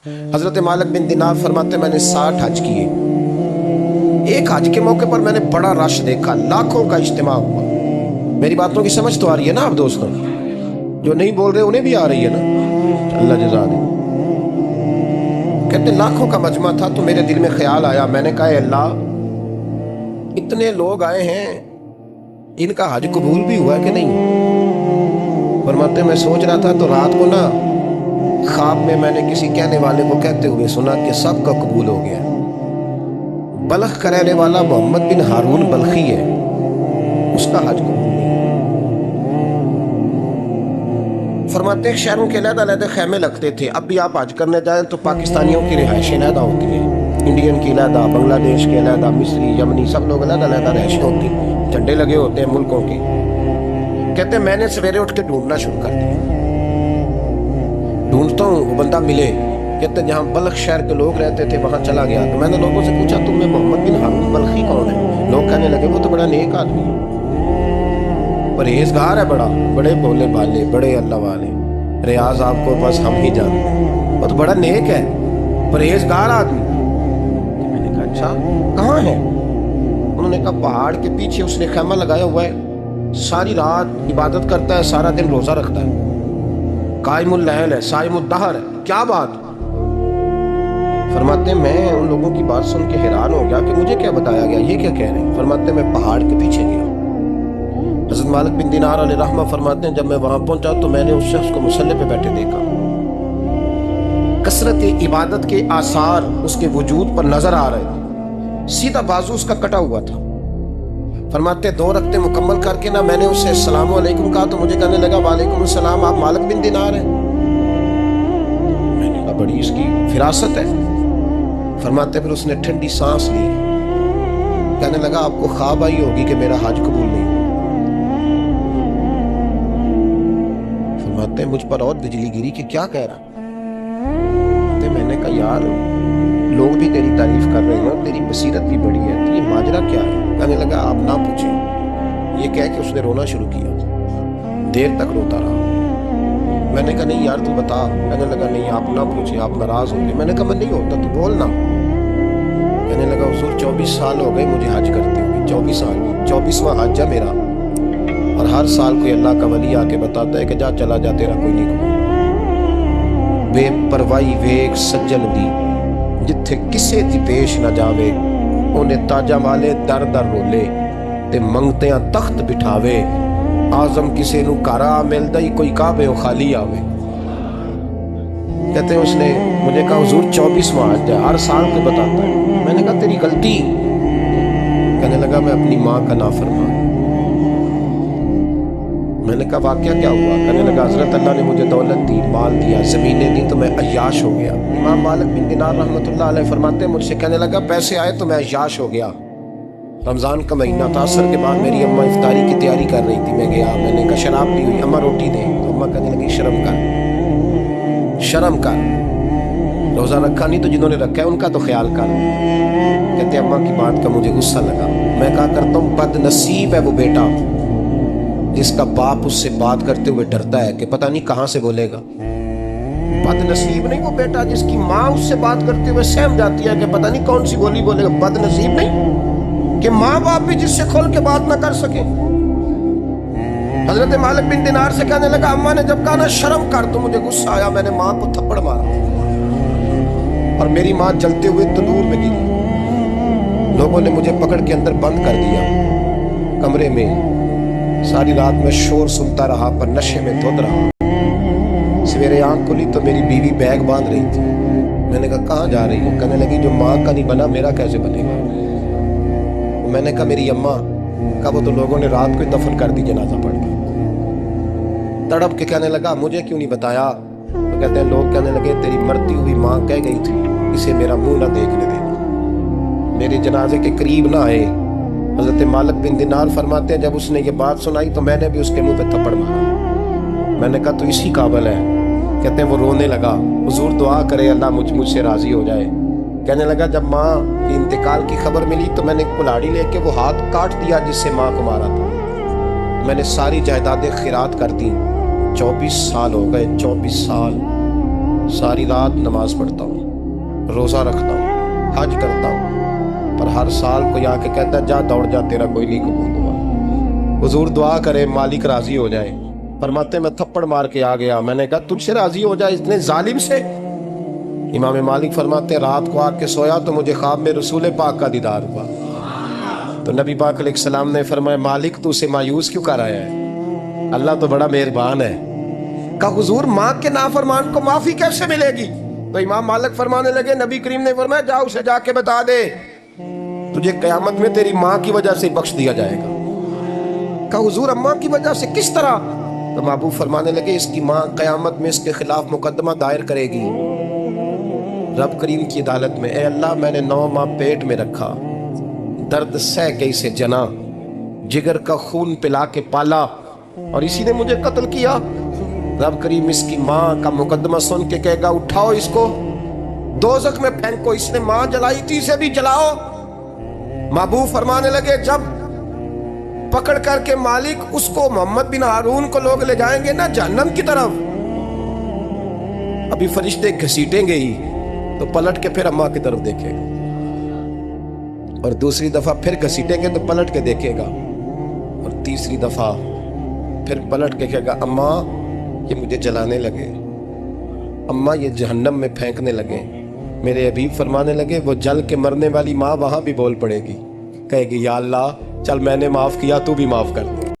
हज़रत मालिक बिन दिनार फरमाते मैंने 60 हज किए। एक हज के मौके पर मैंने बड़ा रश देखा, लाखों का इज्तिमा हुआ। मेरी बातों की समझ तो आ रही है ना आप दोस्तों? जो नहीं बोल रहे उन्हें भी आ रही है ना? अल्लाह जज़ा दे। कहते लाखों का मजमा था तो मेरे दिल में ख्याल आया, मैंने कहा अल्लाह इतने लोग आए हैं, इनका हज कबूल भी हुआ कि नहीं? फरमाते मैं सोच रहा था तो रात को ना ख्वाब में मैंने किसी कहने वाले को कहते हुए सुना कि सबका कबूल हो गया। बल्ख का रहने वाला मोहम्मद बिन हारून बल्खी है, उसका हज कबूल नहीं। फरमाते शहरों के अलग-अलग खैमे लगते थे। अब भी आप हज करने जाएं तो पाकिस्तानियों की रिहाइशें अलग होती हैं, इंडियन की अलग, बांग्लादेश के अलग, मिस्री, यमनी, सब लोग अलग अलग रिहाइशें होती, झंडे लगे होते हैं मुल्कों के। कहते मैंने सवेरे उठ के ढूंढना शुरू कर दिया, ढूंढता हूँ वो बंदा मिले। कहते जहाँ बल्ख शहर के लोग रहते थे वहाँ चला गया। तो मैंने लोगों से पूछा तुम्हें मोहम्मद बिन हारून बल्खी कौन है? लोग कहने लगे वो तो बड़ा नेक आदमी है, परहेजगार है, बड़े भोले भाले, बड़े अल्लाह वाले। रियाज आपको बस हम ही जानते हैं, वो तो बड़ा नेक है, परहेजगार आदमी। तो मैंने कहा अच्छा कहाँ है? उन्होंने कहा पहाड़ के पीछे उसने खैमा लगाया हुआ है, सारी रात इबादत करता है, सारा दिन रोजा रखता है, कायमुल लैल है, साइमुद दहर है। क्या बात? फरमाते मैं उन लोगों की बात सुन के हैरान हो गया कि मुझे क्या बताया गया, ये क्या कह रहे हैं? फरमाते मैं पहाड़ के पीछे गया। हज़रत मालिक बिन दिनार अलैहि रहमा फरमाते हैं जब मैं वहां पहुंचा तो मैंने उस शख्स को मुसल्ले पे बैठे देखा। कसरत इबादत के आसार उसके वजूद पर नजर आ रहे थे, सीधा बाजू उसका कटा हुआ था। फरमाते 2 रकते मुकम्मल करके ना मैंने उससे अस्सलाम वालेकुम कहा तो मुझे कहने लगा वालेकुम अस्सलाम, आप मालिक बिन दिनार हैं? मैंने कहा बड़ी इसकी फिरासत है। फरमाते फिर उसने ठंडी सांस ली, कहने लगा आपको ख्वाब आई होगी कि मेरा हज कबूल नहीं। फरमाते मुझ पर और बिजली गिरी कि क्या कह रहा? मैंने कहा यार लोग भी तेरी तारीफ कर रहे हैं और तेरी बसीरत भी बड़ी है, तो ये माजरा क्या है? कहने लगा आप ना पूछें। ये कह के उसने रोना शुरू किया, देर तक रोता रहा। मैंने कहा नहीं यार तू बता। कहने लगा नहीं आप ना पूछे, आप नाराज होंगे। मैंने कहा मैं नहीं होता, तू बोल ना। कहने लगा हुजूर 24 साल हो गए मुझे हज करते हुए, 24 साल, 24वां हज है मेरा, और हर साल कोई अल्लाह का वली आके बताता है कि जा चला जा, तेरा कोई नहीं कबूल। बेपरवाही वेग सज्जन दी जिथे किसे दी पेश न जावे, उन्हें ताजा वाले दर दर रोले ते मंगतियां तख्त बिठावे। आजम किसे नू कारा मिलदा ही कोई काबे खाली आवे। कहते हैं उसने मुझे कहा हुजूर 24वां हज है, हर साल कोई बताता है। मैंने कहा तेरी गलती। कहने लगा मैं अपनी माँ का नाफरमान। मैंने कहा वाकया क्या हुआ? कहने लगा हजरत अल्लाह ने मुझे दौलत दी, माल दिया, ज़मीनें दी तो मैं अय्याश हो गया। इमाम मालिक बिन दिनार रहमतुल्लाह अलैह फरमाते हैं मुझसे कहने लगा पैसे आए तो मैं अय्याश हो गया। रमज़ान का महीना था, असर के बाद मेरी अम्मा इफ्तारी की तैयारी कर रही थी, मैं गया, मैंने कहा शराब पी हुई, अम्मा रोटी दे। तो अम्मा कहने लगी शर्म कर, शर्म कर, रोज़ा रखा नहीं तो जिन्होंने रखा है उनका तो ख्याल कर। कहते अम्मा की बात का मुझे गुस्सा लगा। मैं कहा करता हूँ बदनसीब है वो बेटा जिसका बाप उससे बात करते हुए डरता है कि पता नहीं कहां से बोलेगा। बदनसीब नहीं वो बेटा जिसकी माँ उससे बात करते हुए सहम जाती है कि पता नहीं कौन सी बोली बोलेगा। बदनसीब नहीं कि माँ बाप भी जिससे खोल के बात ना कर सके। हजरत मालिक बिन दिनार से कहने लगा अम्मा ने जब कहा ना शर्म कर तो मुझे गुस्सा आया, मैंने माँ को थप्पड़ मारा और मेरी माँ जलते हुए तंदूर में गिरी। लोगों ने मुझे पकड़ के अंदर बंद कर दिया कमरे में। सारी रात में शोर सुनता रहा पर नशे में धुत रहा। सवेरे आंख खुली तो मेरी बीवी बैग बांध रही थी। मैंने कहा कहाँ जा रही है? कहने लगी जो माँ का नहीं बना मेरा कैसे बनेगा? मैंने कहा मेरी अम्मा का वो तो लोगों ने रात को ही दफन कर दी जनाजा पढ़ के। तड़प के कहने लगा मुझे क्यों नहीं बताया? तो कहते हैं लोग कहने लगे तेरी मरती हुई माँ कह गई थी इसे मेरा मुंह ना देखने देना, मेरे जनाजे के करीब ना आए। हज़रत मालिक बिन दिनार फरमाते हैं जब उसने ये बात सुनाई तो मैंने भी उसके मुंह पे थप्पड़ मारा। मैंने कहा तू इसी काबिल है। कहते हैं वो रोने लगा, हुजूर दुआ करे अल्लाह मुझसे राजी हो जाए। कहने लगा जब माँ की इंतकाल की खबर मिली तो मैंने कुल्हाड़ी लेके वो हाथ काट दिया जिससे माँ को मारा था। मैंने सारी जायदादें खिरात कर दी। 24 साल हो गए, 24 साल सारी रात नमाज पढ़ता हूँ, रोज़ा रखता हूँ, हज करता हूँ, पर हर साल कोई आके कहता है जा दौड़ जा, तेरा कोई नहीं कबूल हुआ। हुजूर दुआ करे मालिक राजी हो जाए। फरमाते मैं थप्पड़ मार के आ गया, मैंने कहा तुझसे राजी हो जाए इतने जालिम से? इमाम मालिक फरमाते रात को आके सोया तो मुझे ख्वाब में रसूल पाक का दीदार हुआ। तो नबी पाक अलैहिस्सलाम ने फरमाया मालिक तू उसे मायूस क्यों कर आया है, अल्लाह तो बड़ा मेहरबान है। कहा हुजूर माँ के नाफरमान को माफी कैसे मिलेगी? तो इमाम मालिक फरमाने लगे नबी करीम ने फरमाया जा उसे जाके बता दे तुझे कयामत में तेरी माँ की वजह से बख्श दिया जाएगा। कहा हुजूर अम्मा की वजह से किस तरह? तो महबूब फरमाने लगे इसकी माँ कयामत में इसके खिलाफ मुकदमा दायर करेगी रब करीम की अदालत में, ए अल्लाह मैंने 9 माह पेट में रखा, दर्द सह के इसे जना, जिगर का खून पिला के पाला और इसी ने मुझे कत्ल किया। रब करीम इसकी माँ का मुकदमा सुन के कहेगा उठाओ इसको दोज़ख में फेंको, इसने माँ जलाई थी इसे भी जलाओ। महबूब फरमाने लगे जब पकड़ करके मालिक उसको मोहम्मद बिन हारून को लोग ले जाएंगे ना जहन्नम की तरफ, अभी फरिश्ते घसीटेंगे ही तो पलट के फिर अम्मा की तरफ देखेगा और दूसरी दफा फिर घसीटेंगे तो पलट के देखेगा और तीसरी दफा फिर पलट के कहेगा अम्मा ये मुझे जलाने लगे, अम्मा ये जहन्नम में फेंकने लगे। मेरे हबीब फरमाने लगे वो जल के मरने वाली माँ वहां भी बोल पड़ेगी, कहेगी या अल्लाह चल मैंने माफ किया तू भी माफ कर।